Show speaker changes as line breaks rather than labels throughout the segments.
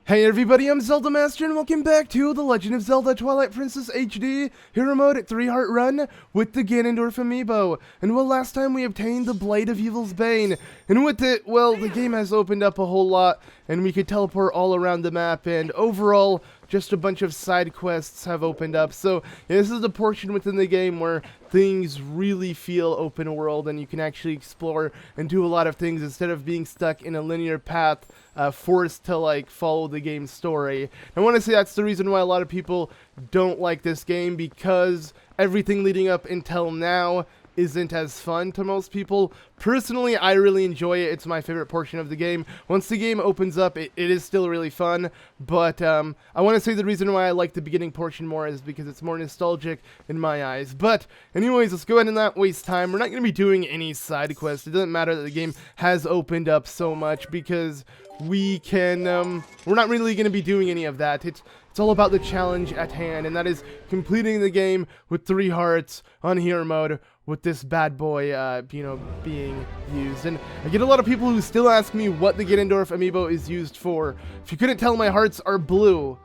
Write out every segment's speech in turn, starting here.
Hey everybody, I'm ZeldaMaster and welcome back to The Legend of Zelda Twilight Princess HD Hero Mode 3-Heart Run with the Ganondorf Amiibo. And well, last time we obtained the Blade of Evil's Bane, and with it, well, the game has opened up a whole lot, and we could teleport all around the map, and overall, just a bunch of side quests have opened up. So yeah, this is the portion within the game where things really feel open world and you can actually explore and do a lot of things instead of being stuck in a linear path, forced to like follow the game's story. I want to say that's the reason why a lot of people don't like this game, because everything leading up until now isn't as fun to most people. Personally, I really enjoy it. It's my favorite portion of the game. Once the game opens up, it is still really fun, but I want to say the reason why I like the beginning portion more is because it's more nostalgic in my eyes. But anyways, let's go ahead and not waste time. We're not going to be doing any side quests. It doesn't matter that the game has opened up so much, because we can, we're not really going to be doing any of that. It's all about the challenge at hand, and that is completing the game with 3 hearts on hero mode, with this bad boy, being used. And I get a lot of people who still ask me what the Ganondorf Amiibo is used for. If you couldn't tell, my hearts are blue.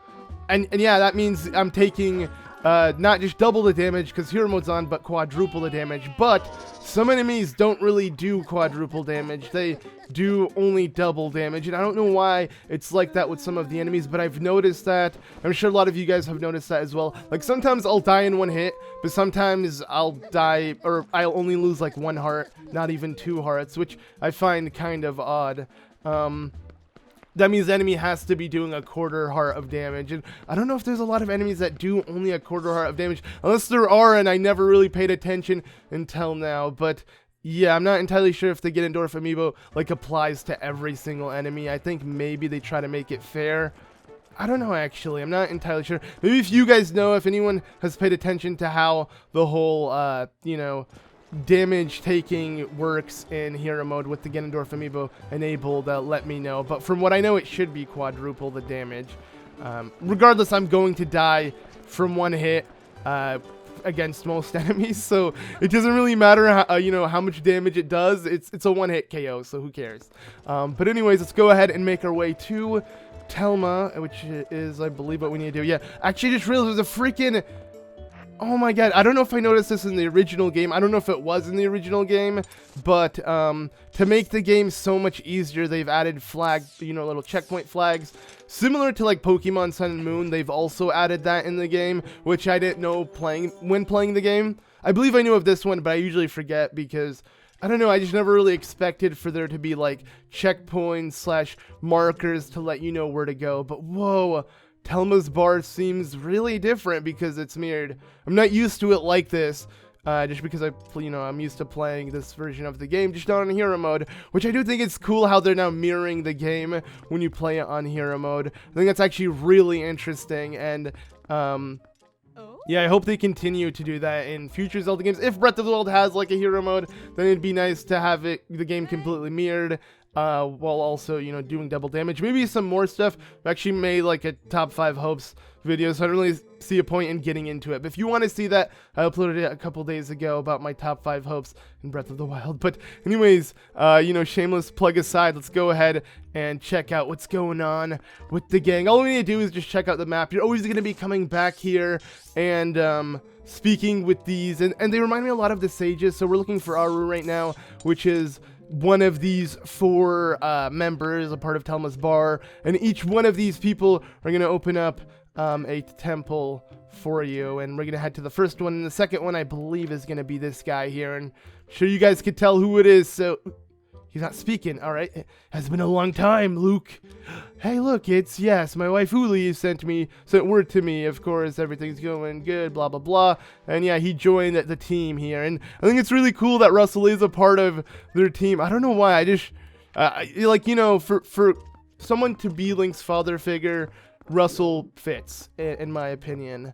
And yeah, that means I'm taking, not just double the damage, because hero mode's on, but quadruple the damage. But some enemies don't really do quadruple damage. They do only double damage, and I don't know why it's like that with some of the enemies, but I've noticed that. I'm sure a lot of you guys have noticed that as well. Like, sometimes I'll die in one hit, but sometimes I'll die, or I'll only lose like 1 heart, not even 2 hearts, which I find kind of odd. That means the enemy has to be doing a quarter heart of damage, and I don't know if there's a lot of enemies that do only a quarter heart of damage, unless there are, and I never really paid attention until now. But yeah, I'm not entirely sure if the Ganondorf Amiibo like applies to every single enemy. I think maybe they try to make it fair. I don't know, actually. I'm not entirely sure. Maybe if you guys know, if anyone has paid attention to how the whole, damage taking works in hero mode with the Ganondorf Amiibo enabled, let me know. But from what I know, it should be quadruple the damage. Regardless, I'm going to die from 1 hit against most enemies, so it doesn't really matter how, how much damage it does. It's a 1-hit KO, so who cares? But anyways, let's go ahead and make our way to Telma, which is, I believe, what we need to do. Yeah, actually just realized there's a freaking... Oh my god, I don't know if I noticed this in the original game. I don't know if it was in the original game, but to make the game so much easier, they've added little checkpoint flags. Similar to like Pokemon Sun and Moon, they've also added that in the game, which I didn't know when playing the game. I believe I knew of this one, but I usually forget because, I don't know, I just never really expected for there to be like checkpoints / markers to let you know where to go. But whoa, Telma's bar seems really different because it's mirrored. I'm not used to it like this, just because I'm used to playing this version of the game just on hero mode, which I do think it's cool how they're now mirroring the game when you play it on hero mode. I think that's actually really interesting, and yeah, I hope they continue to do that in future Zelda games. If Breath of the Wild has like a hero mode, then it'd be nice to have the game completely mirrored, while also, doing double damage. Maybe some more stuff. I actually made like a top 5 hopes video, so I don't really see a point in getting into it. But if you want to see that, I uploaded it a couple days ago about my top 5 hopes in Breath of the Wild. But anyways, shameless plug aside, let's go ahead and check out what's going on with the gang. All we need to do is just check out the map. You're always going to be coming back here and speaking with these, and they remind me a lot of the sages. So we're looking for Aru right now, which is one of these 4 members, a part of Telma's bar, and each one of these people are going to open up a temple for you, and we're going to head to the first one, and the second one I believe is going to be this guy here, and I'm sure you guys could tell who it is. So he's not speaking. All right, it has been a long time, Luke. Hey, look, it's my wife Hylia sent word to me. Of course, everything's going good, blah blah blah. And yeah, he joined the team here, and I think it's really cool that Russell is a part of their team. I don't know why. I just for someone to be Link's father figure, Russell fits, in my opinion,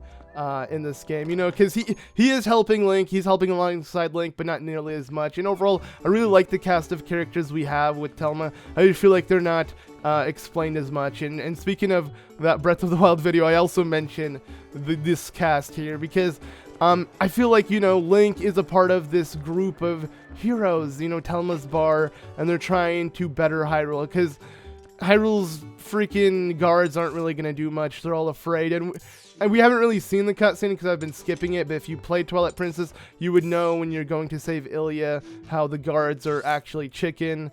in this game, because he is helping Link, he's helping alongside Link, but not nearly as much. And overall, I really like the cast of characters we have with Telma. I just feel like they're not explained as much. And speaking of that Breath of the Wild video, I also mentioned this cast here because I feel like, Link is a part of this group of heroes, Telma's bar, and they're trying to better Hyrule, because Hyrule's freaking guards aren't really going to do much. They're all afraid. And we haven't really seen the cutscene because I've been skipping it. But if you played Twilight Princess, you would know when you're going to save Hylia how the guards are actually chicken.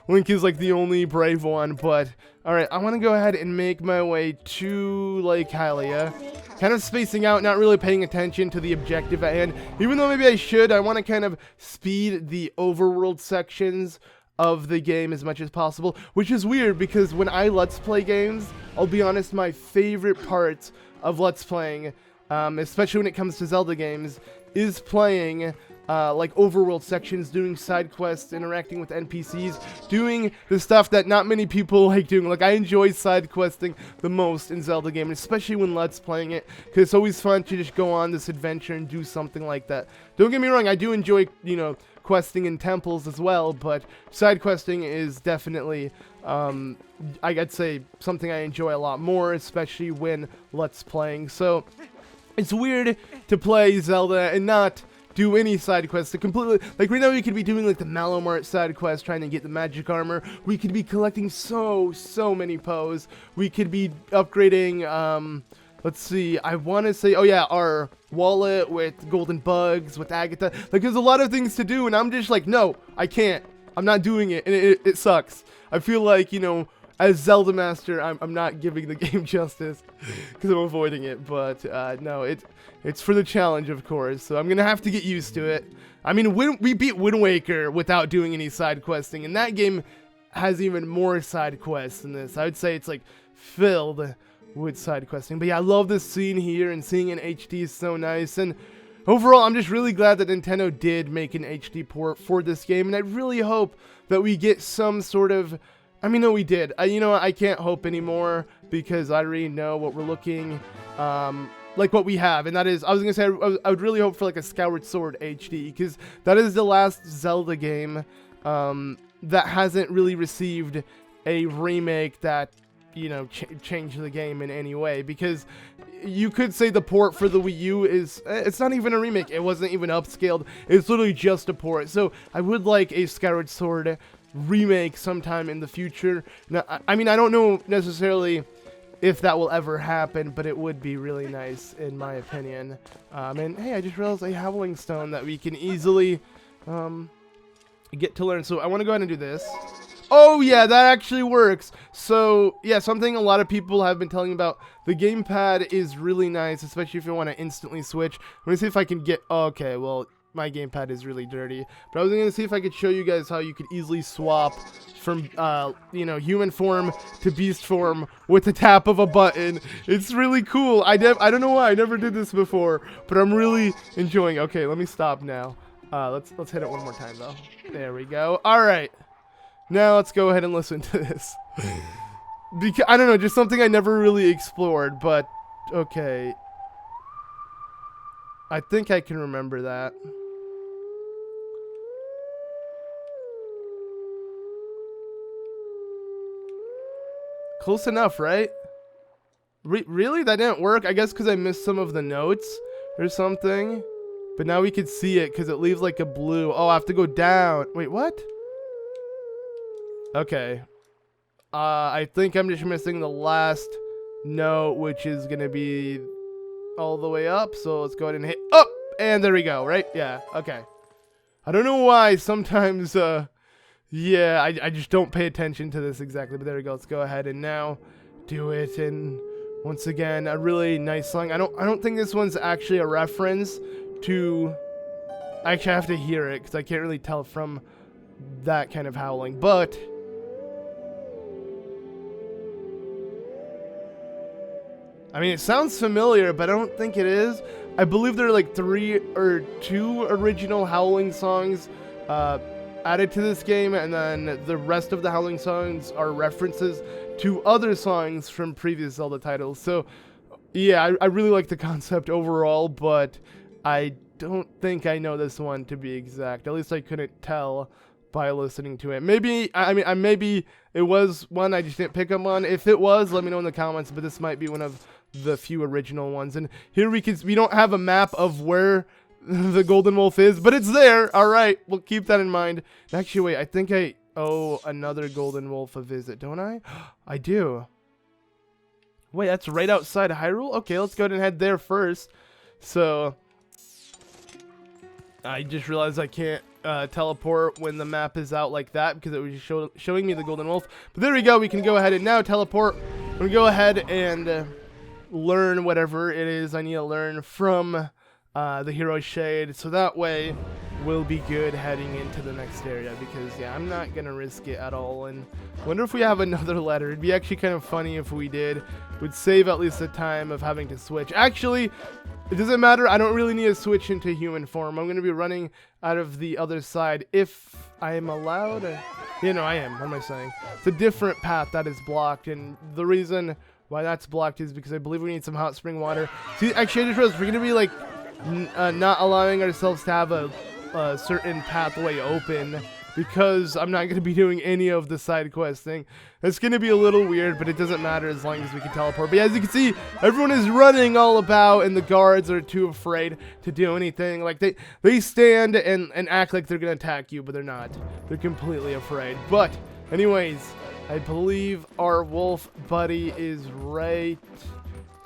Link is like the only brave one. But, alright, I want to go ahead and make my way to Lake Hylia. Kind of spacing out, not really paying attention to the objective at hand. Even though maybe I should, I want to kind of speed the overworld sections of the game as much as possible, which is weird because when I Let's Play games, I'll be honest, my favorite part of Let's Playing, especially when it comes to Zelda games, is playing like overworld sections, doing side quests, interacting with NPCs, doing the stuff that not many people like doing. Like, I enjoy side questing the most in Zelda games, especially when Let's Playing it, because it's always fun to just go on this adventure and do something like that. Don't get me wrong, I do enjoy, you know, questing in temples as well, but side questing is definitely, I'd say, something I enjoy a lot more, especially when Let's Playing. So, it's weird to play Zelda and not do any side quests. To completely, like right now we could be doing like the Malomart side quest, trying to get the magic armor. We could be collecting so many Poes. We could be upgrading, let's see, I want to say, oh yeah, our wallet with golden bugs, with Agatha. Like, there's a lot of things to do, and I'm just like, no, I can't. I'm not doing it, and it sucks. I feel like, you know, as ZeldaMaster, I'm not giving the game justice because I'm avoiding it. But no, it's for the challenge, of course. So I'm gonna have to get used to it. I mean, we beat Wind Waker without doing any side questing, and that game has even more side quests than this. I would say it's like filled with side questing. But yeah, I love this scene here, and seeing it in HD is so nice. And overall, I'm just really glad that Nintendo did make an HD port for this game, and I really hope that we get some sort of, I mean, no, we did. You know, I can't hope anymore because I already know what we're looking, like what we have, and that is, I was gonna say, I would really hope for like a Skyward Sword HD, because that is the last Zelda game that hasn't really received a remake that, you know, change the game in any way. Because you could say the port for the Wii U is, it's not even a remake, it wasn't even upscaled, it's literally just a port. So I would like a Skyward Sword remake sometime in the future. Now, I mean, I don't know necessarily if that will ever happen, but it would be really nice in my opinion. And hey, I just realized a Howling Stone that we can easily get to learn. So I want to go ahead and do this. Oh yeah, that actually works. So yeah, something a lot of people have been telling about, the gamepad is really nice, especially if you want to instantly switch. Let me see if I can get, okay, well, my gamepad is really dirty, but I was going to see if I could show you guys how you could easily swap from, you know, human form to beast form with the tap of a button. It's really cool. I don't know why I never did this before, but I'm really enjoying it. Okay, let me stop now. Let's hit it one more time though. There we go. All right. Now let's go ahead and listen to this. Because I don't know, just something I never really explored, but okay. I think I can remember that. Close enough, right? Really? That didn't work? I guess because I missed some of the notes or something. But now we can see it because it leaves like a blue. Oh, I have to go down. Wait, what? Okay. I think I'm just missing the last note, which is going to be all the way up. So let's go ahead and hit up. And there we go, right? Yeah, okay. I don't know why sometimes, yeah, I just don't pay attention to this exactly. But there we go. Let's go ahead and now do it. And once again, a really nice song. I don't think this one's actually a reference to, actually I have to hear it because I can't really tell from that kind of howling. But I mean, it sounds familiar, but I don't think it is. I believe there are like 3 or 2 original Howling songs added to this game, and then the rest of the Howling songs are references to other songs from previous Zelda titles. So, yeah, I really like the concept overall, but I don't think I know this one to be exact. At least I couldn't tell by listening to it. Maybe, I mean, maybe it was one I just didn't pick up on. If it was, let me know in the comments, but this might be one of the few original ones. And here we don't have a map of where the Golden Wolf is, but it's there. All right, we'll keep that in mind. Actually, wait, I think owe another golden wolf a visit, don't I? I do. Wait, that's right outside of Hyrule? Okay, let's go ahead and head there first. So, I just realized I can't teleport when the map is out like that because it was just showing me the golden wolf. But there we go. We can go ahead and now teleport. I'm going to go ahead and learn whatever it is I need to learn from the Hero Shade. So that way, we'll be good heading into the next area because, yeah, I'm not going to risk it at all. And I wonder if we have another letter. It'd be actually kind of funny if we did. Would save at least the time of having to switch. Actually, it doesn't matter. I don't really need to switch into human form. I'm going to be running out of the other side if I am allowed. You know, I am. What am I saying? It's a different path that is blocked. And the reason why that's blocked is because I believe we need some hot spring water. See, actually, I just realized we're going to be, like, not allowing ourselves to have a certain pathway open because I'm not going to be doing any of the side questing. It's going to be a little weird, but it doesn't matter as long as we can teleport. But yeah, as you can see, everyone is running all about, and the guards are too afraid to do anything. Like, they stand and act like they're going to attack you, but they're not. They're completely afraid. But anyways, I believe our wolf buddy is right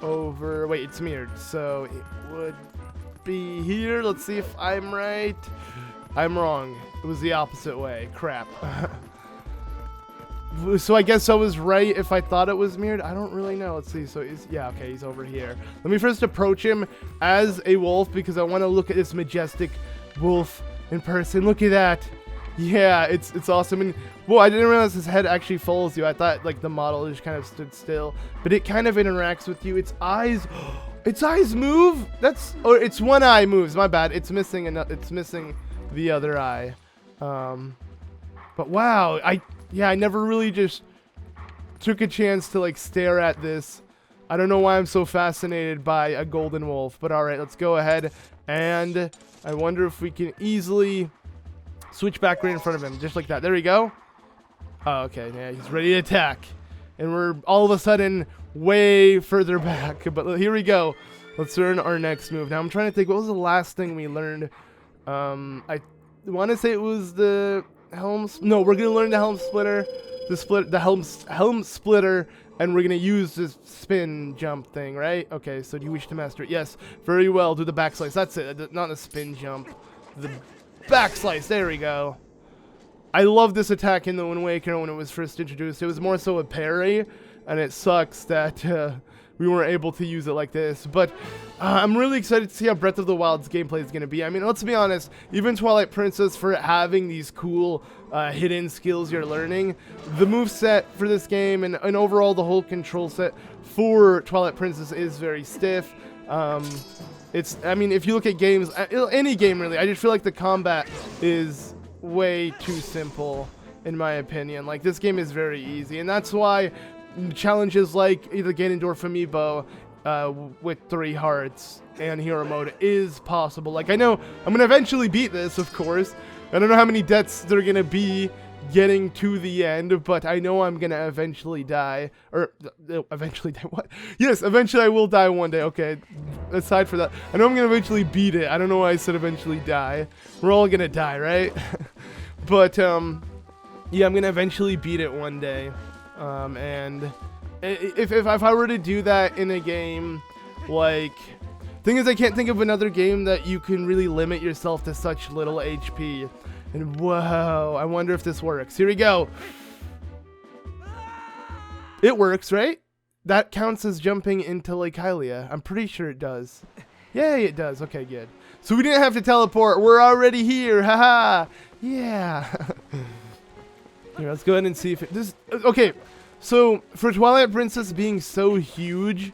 over... Wait, it's mirrored, so it would be here. Let's see if I'm right. I'm wrong. It was the opposite way. Crap. So I guess I was right if I thought it was mirrored. I don't really know. Let's see. So yeah, okay, he's over here. Let me first approach him as a wolf because I want to look at this majestic wolf in person. Look at that. Yeah, it's awesome. And whoa, I didn't realize his head actually follows you. I thought like the model just kind of stood still, but it kind of interacts with you. Its eyes move. Or its one eye moves. My bad. It's missing the other eye. But wow, I never really just took a chance to like stare at this. I don't know why I'm so fascinated by a golden wolf, but all right, let's go ahead. And I wonder if we can easily switch back right in front of him, just like that. There we go. Oh, okay, yeah, he's ready to attack. And we're all of a sudden way further back, but here we go. Let's learn our next move. Now I'm trying to think, what was the last thing we learned? I want to say it was the no, we're gonna learn the helm splitter, the helm splitter, and we're gonna use this spin jump thing, right? Okay, so do you wish to master it? Yes, very well. Do the back slice. That's it. Not the spin jump. The back slice. There we go. I love this attack in the Wind Waker when it was first introduced. It was more so a parry, and it sucks that we weren't able to use it like this. But I'm really excited to see how Breath of the Wild's gameplay is going to be. I mean, let's be honest, even Twilight Princess, for having these cool hidden skills you're learning, the moveset for this game and overall the whole control set for Twilight Princess is very stiff. I mean, if you look at games, any game really, I just feel like the combat is way too simple, in my opinion. Like, this game is very easy, and that's why challenges like either Ganondorf Amiibo with 3 hearts and hero mode is possible. Like, I know I'm gonna eventually beat this, of course. I don't know how many deaths there are gonna be getting to the end, but I know I'm gonna eventually die. Or eventually die. What? Yes, eventually I will die one day. Okay, aside for that, I know I'm gonna eventually beat it. I don't know why I said eventually die. We're all gonna die, right? But yeah, I'm gonna eventually beat it one day. And if I were to do that in a game, like, thing is, I can't think of another game that you can really limit yourself to such little HP. And whoa, I wonder if this works. Here we go. It works, right? That counts as jumping into Lake Hylia. I'm pretty sure it does. Yay, it does. Okay, good. So we didn't have to teleport. We're already here. Haha. Yeah. Here, let's go ahead and see if it... Okay, so for Twilight Princess being so huge,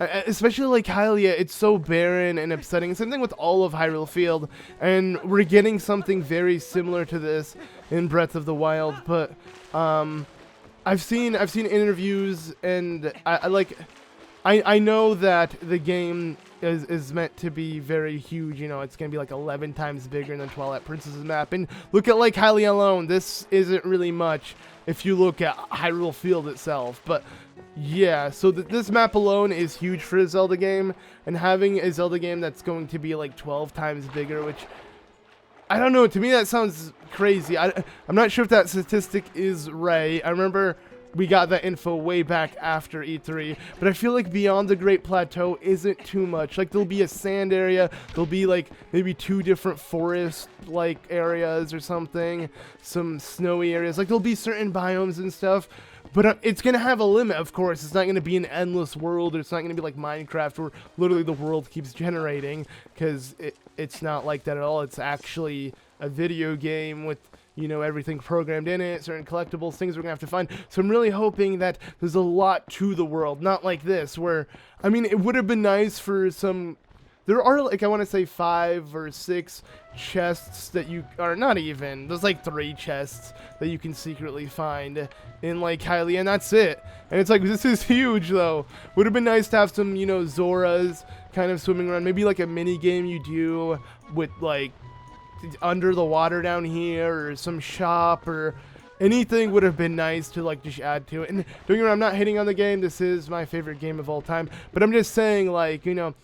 especially like Hylia, it's so barren and upsetting. Same thing with all of Hyrule Field, and we're getting something very similar to this in Breath of the Wild. But I've seen interviews, and I know that the game is meant to be very huge. You know, it's gonna be like 11 times bigger than Twilight Princess's map. And look at Lake Hylia alone. This isn't really much if you look at Hyrule Field itself. But yeah, so this map alone is huge for a Zelda game, and having a Zelda game that's going to be like 12 times bigger, which I don't know. To me, that sounds crazy. I'm not sure if that statistic is right. I remember we got that info way back after E3, but I feel like beyond the Great Plateau isn't too much. Like, there'll be a sand area, there'll be like maybe 2 different forest like areas or something, some snowy areas. Like, there'll be certain biomes and stuff, but it's gonna have a limit, of course. It's not gonna be an endless world, or it's not gonna be like Minecraft where literally the world keeps generating, because it's not like that at all. It's actually a video game with, you know, everything programmed in it, certain collectibles, things we're gonna have to find. So I'm really hoping that there's a lot to the world, not like this, where, I mean, it would have been nice for some, there are, like, I want to say 5 or 6 chests that you, or not even, there's like 3 chests that you can secretly find in, like, Hylia, and that's it. And it's like, this is huge, though. Would have been nice to have some, you know, Zoras kind of swimming around, maybe like a mini game you do with, like, under the water down here, or some shop, or anything would have been nice to, like, just add to it. And don't get me wrong, I'm not hating on the game. This is my favorite game of all time, but I'm just saying, like, you know,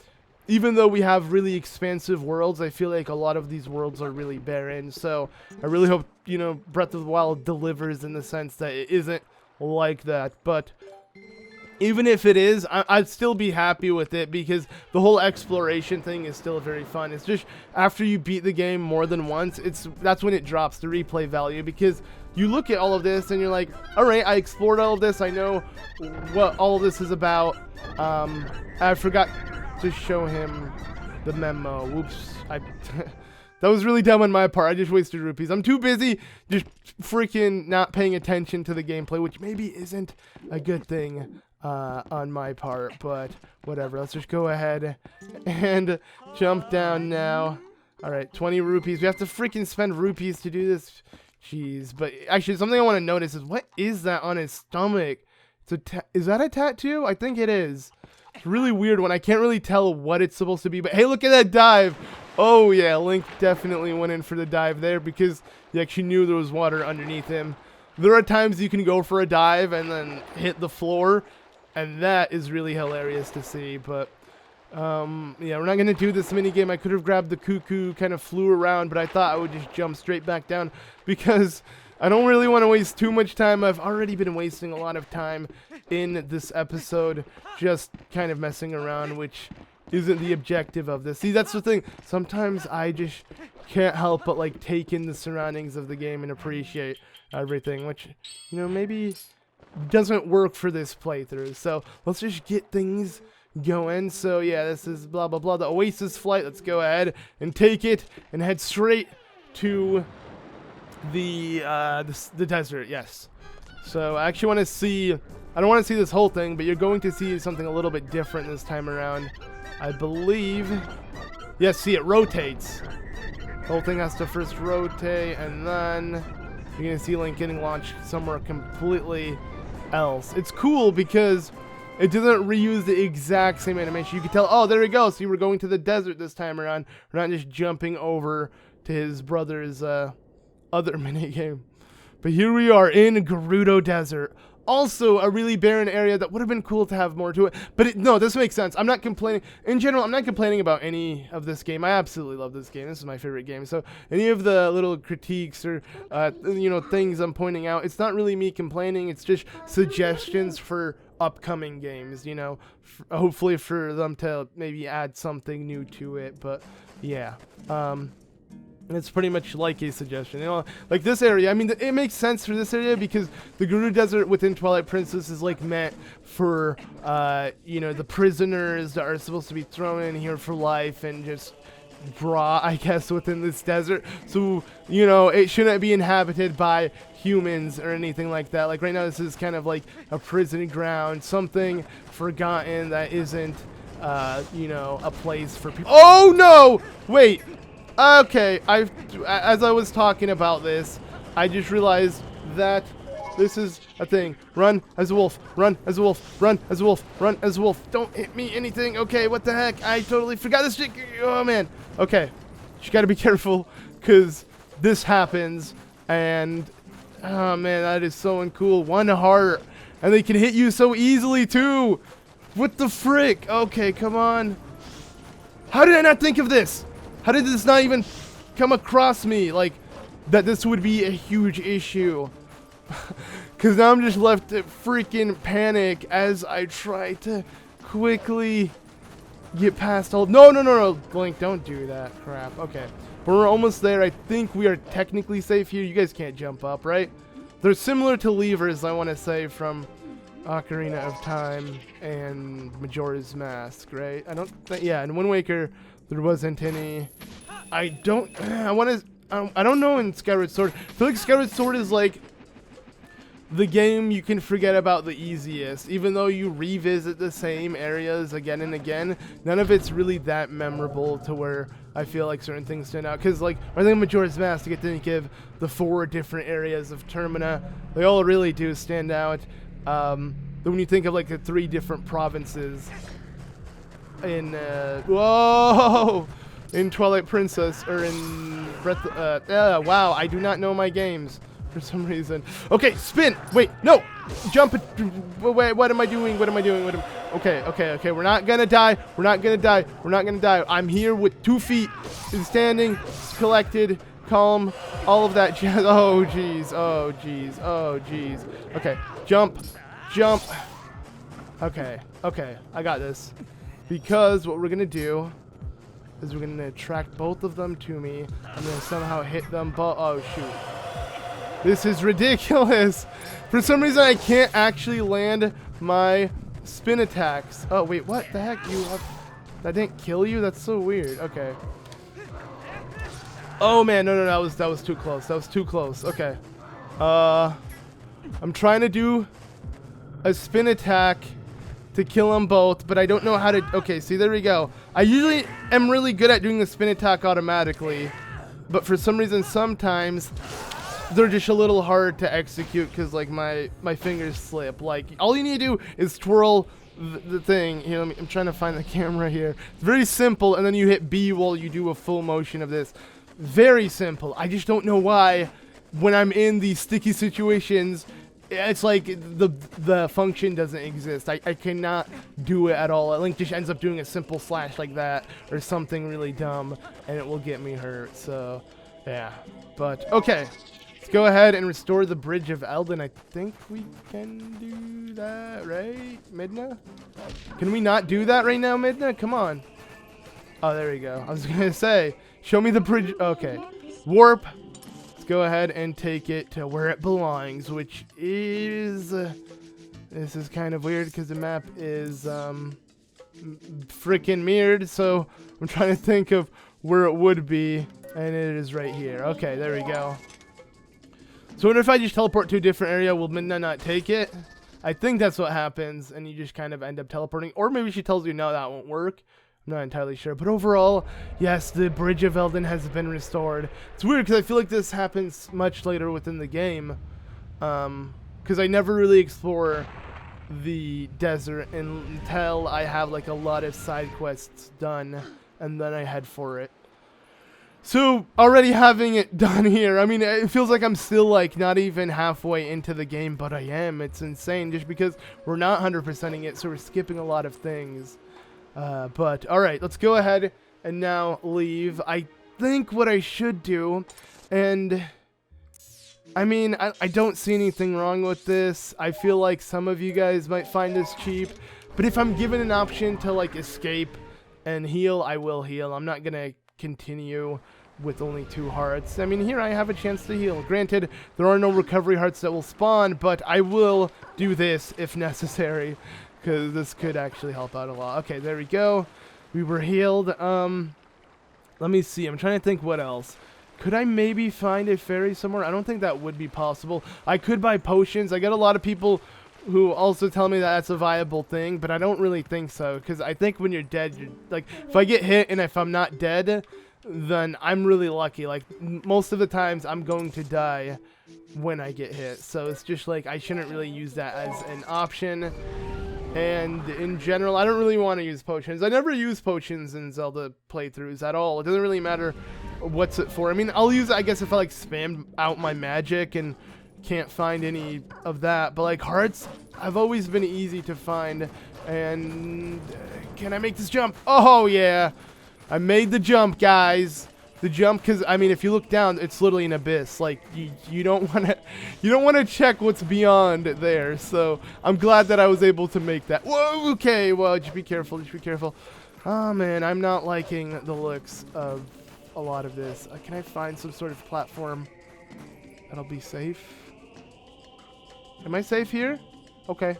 even though we have really expansive worlds, I feel like a lot of these worlds are really barren. So I really hope, you know, Breath of the Wild delivers in the sense that it isn't like that. But even if it is, I'd still be happy with it, because the whole exploration thing is still very fun. It's just after you beat the game more than once, that's when it drops the replay value, because you look at all of this and you're like, all right, I explored all of this. I know what all of this is about. I forgot to show him the memo. Whoops. That was really dumb on my part. I just wasted rupees. I'm too busy just freaking not paying attention to the gameplay, which maybe isn't a good thing on my part, but whatever. Let's just go ahead and jump down now. All right, 20 rupees. We have to freaking spend rupees to do this. Jeez. But actually, something I want to notice is, what is that on his stomach? Is that a tattoo? I think it is. It's really weird when I can't really tell what it's supposed to be. But hey, look at that dive. Oh yeah, Link definitely went in for the dive there, because he actually knew there was water underneath him. There are times you can go for a dive and then hit the floor, and that is really hilarious to see. But yeah, we're not going to do this mini game. I could have grabbed the cuckoo, kind of flew around, but I thought I would just jump straight back down, because I don't really want to waste too much time. I've already been wasting a lot of time in this episode just kind of messing around, which isn't the objective of this. See, that's the thing. Sometimes I just can't help but, like, take in the surroundings of the game and appreciate everything, which, you know, maybe doesn't work for this playthrough. So let's just get things going. So yeah, this is blah blah blah, the Oasis flight. Let's go ahead and take it and head straight to the desert. Yes. So I actually want to see, I don't want to see this whole thing, but you're going to see something a little bit different this time around, I believe. Yes, see, it rotates. The whole thing has to first rotate, and then you're going to see Link getting launched somewhere completely else. It's cool because it doesn't reuse the exact same animation. You can tell, oh, there we go. See, we're going to the desert this time around. We're not just jumping over to his brother's other minigame. But here we are in Gerudo Desert. Also a really barren area that would have been cool to have more to it. But no, this makes sense. I'm not complaining. In general, I'm not complaining about any of this game. I absolutely love this game. This is my favorite game. So any of the little critiques or, you know, things I'm pointing out, it's not really me complaining. It's just suggestions for upcoming games, you know, hopefully for them to maybe add something new to it. But yeah, it's pretty much like a suggestion, you know, like this area. I mean, it makes sense for this area because the Gerudo Desert within Twilight Princess is like meant for, you know, the prisoners that are supposed to be thrown in here for life and just draw, I guess, within this desert. So, you know, it shouldn't be inhabited by humans or anything like that. Like right now, this is kind of like a prison ground, something forgotten that isn't, you know, a place for people. Oh no! Wait. Okay, as I was talking about this, I just realized that this is a thing. Run as a wolf, run as a wolf, run as a wolf, run as a wolf. Don't hit me, anything. Okay, what the heck? I totally forgot this shit. Oh, man. Okay, you gotta be careful, because this happens, and, oh, man, that is so uncool. 1 heart, and they can hit you so easily, too. What the frick? Okay, come on. How did I not think of this? How did this not even come across me, like, that this would be a huge issue. Because now I'm just left to freaking panic as I try to quickly get past all... No, Blink, don't do that crap. Okay, but we're almost there. I think we are technically safe here. You guys can't jump up, right? They're similar to levers, I want to say, from Ocarina of Time and Majora's Mask, right? I don't think... Yeah, in Wind Waker, there wasn't any... I don't know in Skyward Sword. I feel like Skyward Sword is like the game you can forget about the easiest. Even though you revisit the same areas again and again, none of it's really that memorable to where I feel like certain things stand out. Because, like, I think Majora's Mask, to get to give the 4 different areas of Termina, they all really do stand out. When you think of, like, the 3 different provinces in, in Twilight Princess, or in wow, I do not know my games for some reason. Okay, spin! Wait, no! Jump it! Wait, what am I doing? Okay, we're not gonna die. We're not gonna die. I'm here with 2 feet, standing, collected, calm, all of that jazz. Oh, jeez. Okay, jump. Okay, I got this. Because what we're gonna do is we're gonna attract both of them to me. I'm gonna somehow hit them both. Oh, shoot. This is ridiculous. For some reason, I can't actually land my spin attacks. Oh, wait, what the heck? That didn't kill you? That's so weird. Okay. Oh, man, no, that was too close. Okay. I'm trying to do a spin attack to kill them both, but I don't know how to... Okay, see, there we go. I usually am really good at doing the spin attack automatically, but for some reason, sometimes they're just a little hard to execute because, like, my fingers slip. Like, all you need to do is twirl the thing. Here, I'm trying to find the camera here. It's very simple, and then you hit B while you do a full motion of this. Very simple. I just don't know why when I'm in these sticky situations, it's like the function doesn't exist. I cannot do it at all. Link just ends up doing a simple slash like that or something really dumb, and it will get me hurt. So, yeah. But, okay. Let's go ahead and restore the Bridge of Eldin. I think we can do that, right, Midna? Can we not do that right now, Midna? Come on. Oh, there we go. I was going to say, show me the bridge. Okay. Warp. Let's go ahead and take it to where it belongs, which is... this is kind of weird because the map is freaking mirrored, so I'm trying to think of where it would be, and it is right here. Okay, there we go. So I wonder if I just teleport to a different area, will Midna not take it? I think that's what happens, and you just kind of end up teleporting. Or maybe she tells you, no, that won't work. I'm not entirely sure. But overall, yes, the Bridge of Eldin has been restored. It's weird because I feel like this happens much later within the game. Because I never really explore the desert until I have like a lot of side quests done, and then I head for it. So, already having it done here, I mean, it feels like I'm still, like, not even halfway into the game, but I am. It's insane, just because we're not 100%ing it, so we're skipping a lot of things. But, alright, let's go ahead and now leave. I think what I should do, and, I mean, I don't see anything wrong with this. I feel like some of you guys might find this cheap, but if I'm given an option to, like, escape and heal, I will heal. I'm not gonna continue with only 2 hearts. I mean, here I have a chance to heal. Granted, there are no recovery hearts that will spawn, but I will do this if necessary, because this could actually help out a lot. Okay, there we go. We were healed. Let me see. I'm trying to think what else. Could I maybe find a fairy somewhere? I don't think that would be possible. I could buy potions. I get a lot of people who also tell me that that's a viable thing, but I don't really think so, because I think when you're dead, you're, like, if I get hit and if I'm not dead, then I'm really lucky. Like, most of the times I'm going to die when I get hit, so it's just like I shouldn't really use that as an option. And in general, I don't really want to use potions. I never use potions in Zelda playthroughs at all. It doesn't really matter what's it for. I mean, I'll use it, I guess, if I like spam out my magic and can't find any of that, but like hearts have always been easy to find. And can I make this jump? Oh yeah, I made the jump, guys. the jump, because I mean, if you look down, it's literally an abyss. Like you don't want to check what's beyond there. So I'm glad that I was able to make that. Whoa, okay, well, just be careful, just be careful. Oh man, I'm not liking the looks of a lot of this. Can I find some sort of platform that'll be safe? Am I safe here? Okay.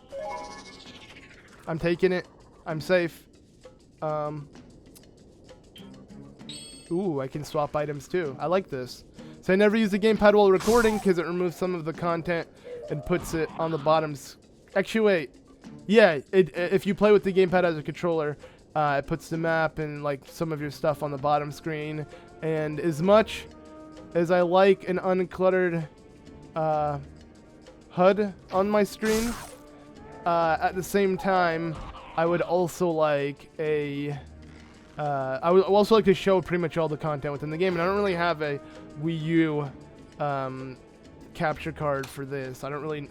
I'm taking it. I'm safe. Ooh, I can swap items too. I like this. So I never use the gamepad while recording because it removes some of the content and puts it on the bottoms. Actually, wait. Yeah, if you play with the gamepad as a controller, it puts the map and like some of your stuff on the bottom screen. And as much as I like an uncluttered HUD on my screen, at the same time, I would also like a... I would also like to show pretty much all the content within the game, and I don't really have a Wii U capture card for this. I don't really.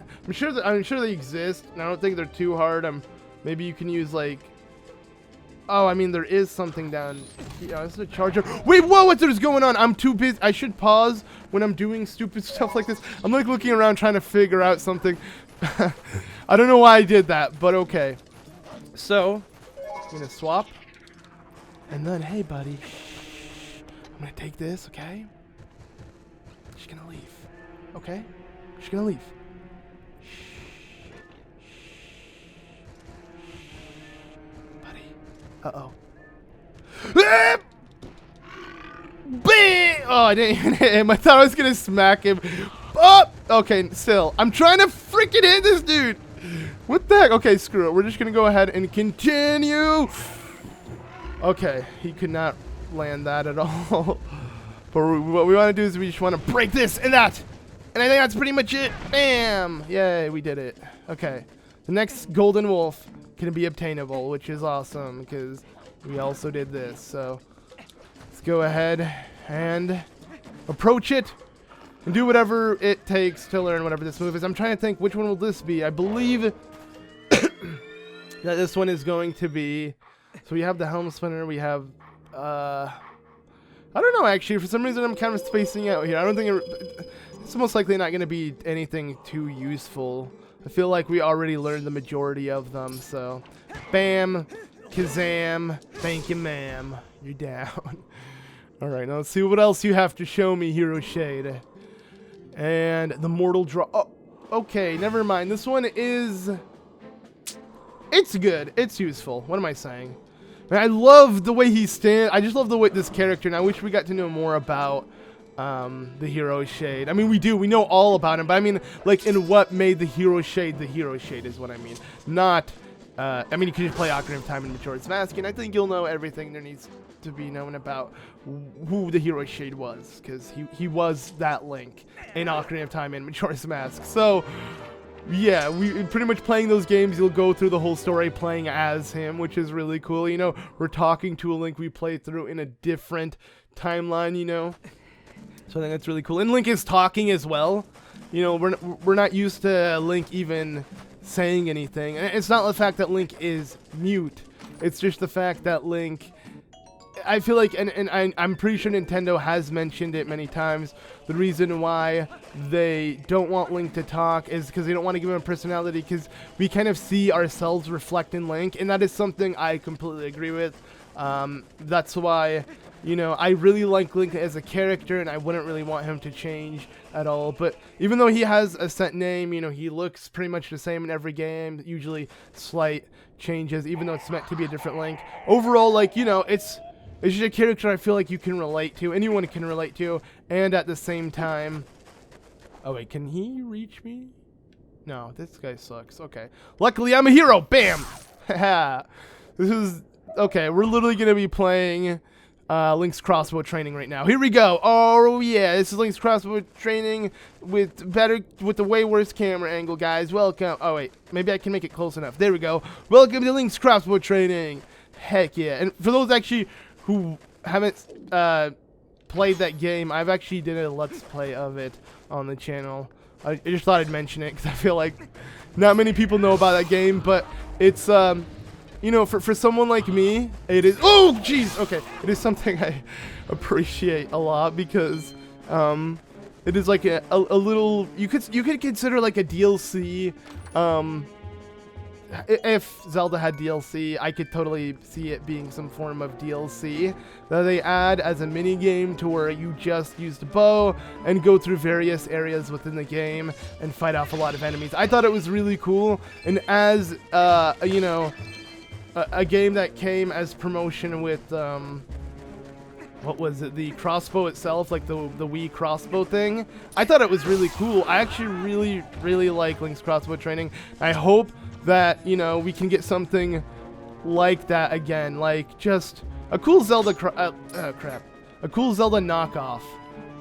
I'm sure they exist, and I don't think they're too hard. Maybe you can use like. Oh, I mean there is something down. Yeah, this is a charger. Wait, whoa! What is going on? I'm too busy. I should pause when I'm doing stupid stuff like this. I'm like looking around trying to figure out something. I don't know why I did that, but okay. So I'm gonna swap. And then, hey, buddy, shh, I'm going to take this, okay? She's going to leave, okay? She's going to leave. Shh, shh, buddy. Uh-oh. Bam! Oh, I didn't even hit him. I thought I was going to smack him. Oh! Okay, still. I'm trying to freaking hit this dude. What the heck? Okay, screw it. We're just going to go ahead and continue. Okay, he could not land that at all. But what we want to do is we just want to break this and that. And I think that's pretty much it. Bam! Yay, we did it. Okay. The next golden wolf can be obtainable, which is awesome because we also did this. So let's go ahead and approach it and do whatever it takes to learn whatever this move is. I'm trying to think, which one will this be? I believe that this one is going to be... So we have the helm spinner, we have, I don't know actually, for some reason I'm kind of spacing out here. I don't think it's most likely not going to be anything too useful. I feel like we already learned the majority of them, so bam, kazam, thank you ma'am, you're down. Alright, now let's see what else you have to show me, Hero Shade. And the mortal draw, oh, okay, never mind, this one is... It's good. It's useful. What am I saying? Man, I love the way he stands. I just love the way this character. And I wish we got to know more about the Hero Shade. I mean, we do. We know all about him. But I mean, like, in what made the Hero Shade is what I mean. Not, I mean, you can just play Ocarina of Time and Majora's Mask. And I think you'll know everything there needs to be known about who the Hero Shade was. Because he was that Link in Ocarina of Time and Majora's Mask. So... yeah, we pretty much playing those games, you'll go through the whole story playing as him, which is really cool. You know, we're talking to a Link we played through in a different timeline, you know. So I think that's really cool. And Link is talking as well. You know, we're not used to Link even saying anything. And it's not the fact that Link is mute. It's just the fact that Link... I feel like, and I'm pretty sure Nintendo has mentioned it many times, the reason why they don't want Link to talk is because they don't want to give him a personality, because we kind of see ourselves reflect in Link, and that is something I completely agree with. That's why, you know, I really like Link as a character, and I wouldn't really want him to change at all. But even though he has a set name, you know, he looks pretty much the same in every game, usually slight changes, even though it's meant to be a different Link. Overall, like, you know, it's just a character I feel like you can relate to, anyone can relate to, and at the same time... Oh wait, can he reach me? No, this guy sucks. Okay. Luckily, I'm a hero! Bam! Haha. This is... Okay, we're literally going to be playing Link's crossbow training right now. Here we go! Oh yeah, this is Link's crossbow training with the way worse camera angle, guys. Welcome. Oh wait, maybe I can make it close enough. There we go. Welcome to Link's crossbow training! Heck yeah. And for those actually... who haven't played that game, I've actually did a Let's Play of it on the channel. I just thought I'd mention it because I feel like not many people know about that game, but it's you know, for someone like me, it is, oh, jeez, okay, it is something I appreciate a lot because, it is like a little, you could consider like a DLC, if Zelda had DLC, I could totally see it being some form of DLC that they add as a mini game to where you just use the bow and go through various areas within the game and fight off a lot of enemies. I thought it was really cool, and as you know, a game that came as promotion with what was it, the crossbow itself, like the Wii crossbow thing. I thought it was really cool. I actually really like Link's crossbow training. I hope that, you know, we can get something like that again, like just a cool Zelda a cool Zelda knockoff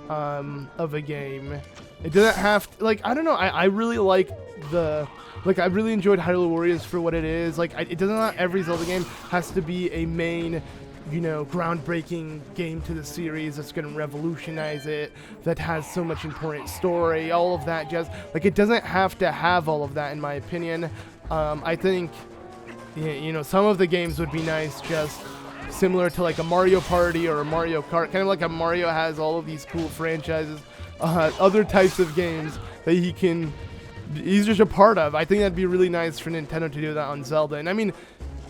of a game. It doesn't have to, like, I don't know, I really like I really enjoyed Hyrule Warriors for what it is. Like, it doesn't, not every Zelda game has to be a main, you know, groundbreaking game to the series that's going to revolutionize it, that has so much important story, all of that jazz. Like, it doesn't have to have all of that, in my opinion. I think, you know, some of the games would be nice just similar to like a Mario Party or a Mario Kart, kind of like a Mario has all of these cool franchises, other types of games that he's just a part of. I think that'd be really nice for Nintendo to do that on Zelda. And I mean,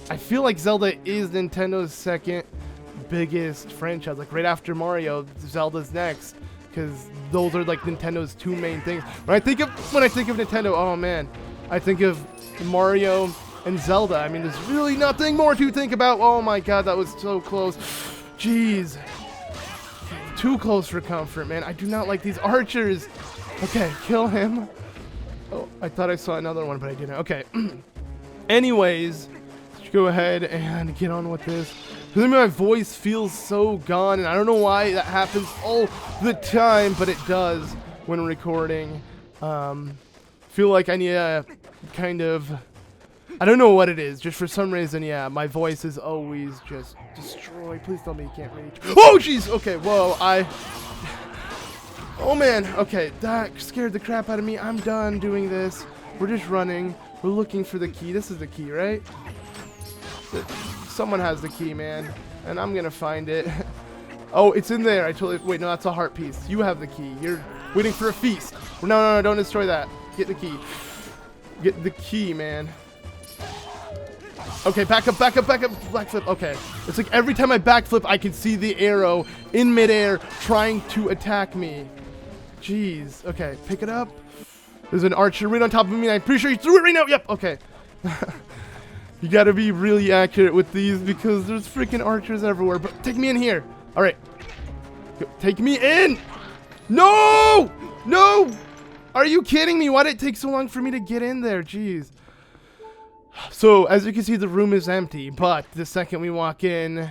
I feel like Zelda is Nintendo's second biggest franchise. Like right after Mario, Zelda's next, because those are like Nintendo's two main things. When I think of Nintendo, oh man, I think of Mario and Zelda. I mean, there's really nothing more to think about. Oh my god, that was so close. Jeez. Too close for comfort, man. I do not like these archers. Okay, kill him. Oh, I thought I saw another one, but I didn't. Okay. Anyways, let's go ahead and get on with this. Because my voice feels so gone, and I don't know why that happens all the time, but it does when recording. Feel like I need a kind of, I don't know what it is, just for some reason, yeah, my voice is always just destroyed. Please tell me you can't reach. Oh jeez, okay, whoa, oh man, okay, that scared the crap out of me. I'm done doing this. We're just running, we're looking for the key. This is the key, right? Someone has the key, man, and I'm gonna find it. Oh, it's in there. Wait, no, that's a heart piece. You have the key. You're waiting for a feast. No, don't destroy that. Get the key. Get the key, man. Okay, back up, backflip. Okay, it's like every time I backflip, I can see the arrow in midair trying to attack me. Jeez. Okay, pick it up. There's an archer right on top of me, and I'm pretty sure he threw it right now. Yep, okay. You gotta be really accurate with these because there's freaking archers everywhere. But take me in here. All right. Take me in. No! No! Are you kidding me? Why did it take so long for me to get in there? Jeez. So, as you can see, the room is empty. But the second we walk in...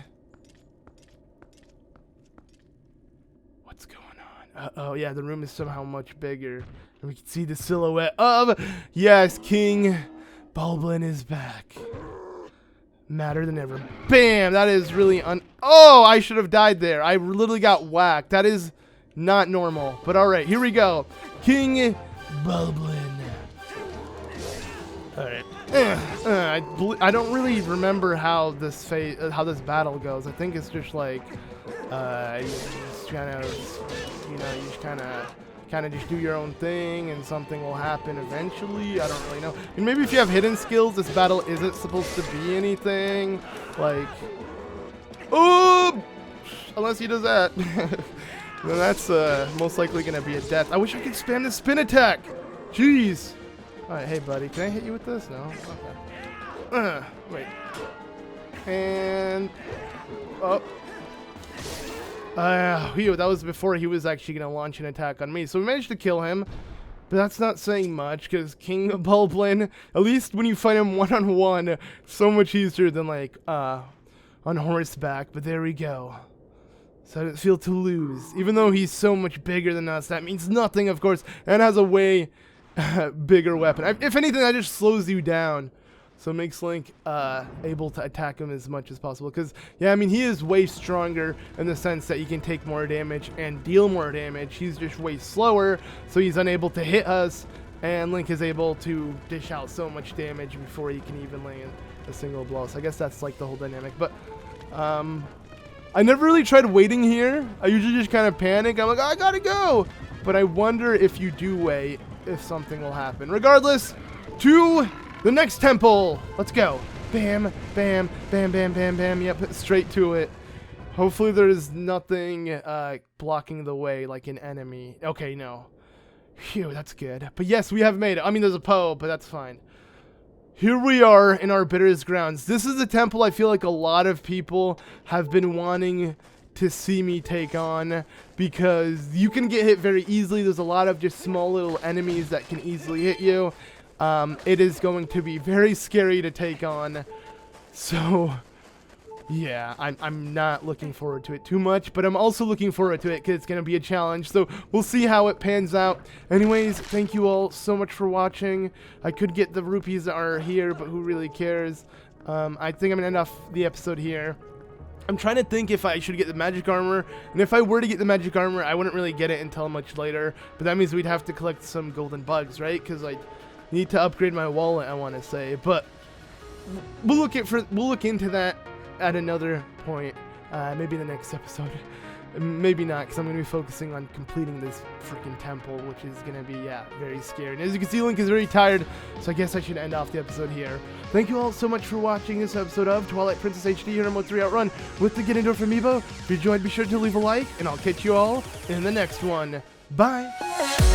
What's going on? Oh, yeah, the room is somehow much bigger. And we can see the silhouette of... Yes, King Bulblin is back. Madder than ever. Bam! That is really Oh, I should have died there. I literally got whacked. That is not normal. But alright, here we go. King Bulblin. Alright. I don't really remember how this battle goes. I think it's just like you just kind of, you know, you just kind of just do your own thing and something will happen eventually. I don't really know. And maybe if you have hidden skills, this battle isn't supposed to be anything. Like, oh, unless he does that. Then that's most likely going to be a death. I wish I could spam the spin attack. Jeez. Alright, hey buddy, can I hit you with this? No? Okay. Wait. And... Oh. That was before he was actually going to launch an attack on me. So we managed to kill him. But that's not saying much, because King Bulblin, at least when you fight him one-on-one, so much easier than, like, on horseback. But there we go. So how did it feel to lose? Even though he's so much bigger than us, that means nothing, of course, and has a way bigger weapon. If anything, that just slows you down. So it makes Link able to attack him as much as possible. Because, yeah, I mean, he is way stronger in the sense that he can take more damage and deal more damage. He's just way slower, so he's unable to hit us and Link is able to dish out so much damage before he can even land a single blow. So I guess that's like the whole dynamic. But I never really tried waiting here. I usually just kind of panic. I'm like, I gotta go. But I wonder if you do wait, if something will happen. Regardless, to the next temple. Let's go. Bam, bam, bam, bam, bam, bam. Yep, straight to it. Hopefully there's nothing blocking the way like an enemy. Okay, no. Phew, that's good. But yes, we have made it. I mean, there's a Poe, but that's fine. Here we are in Arbiter's Grounds. This is the temple I feel like a lot of people have been wanting to see me take on, because you can get hit very easily. There's a lot of just small little enemies that can easily hit you. It is going to be very scary to take on. So yeah, I'm not looking forward to it too much, but I'm also looking forward to it because it's going to be a challenge. So we'll see how it pans out. Anyways, thank you all so much for watching. I could get the rupees that are here, but who really cares? I think I'm going to end off the episode here. I'm trying to think if I should get the magic armor, and if I were to get the magic armor, I wouldn't really get it until much later, but that means we'd have to collect some golden bugs, right? Because I need to upgrade my wallet, I want to say, but we'll look into that at another point, maybe in the next episode. Maybe not, because I'm going to be focusing on completing this freaking temple, which is going to be, yeah, very scary. And as you can see, Link is very tired, so I guess I should end off the episode here. Thank you all so much for watching this episode of Twilight Princess HD here in Mode 3 Outrun with the Ganondorf Amiibo. If you enjoyed, be sure to leave a like, and I'll catch you all in the next one. Bye!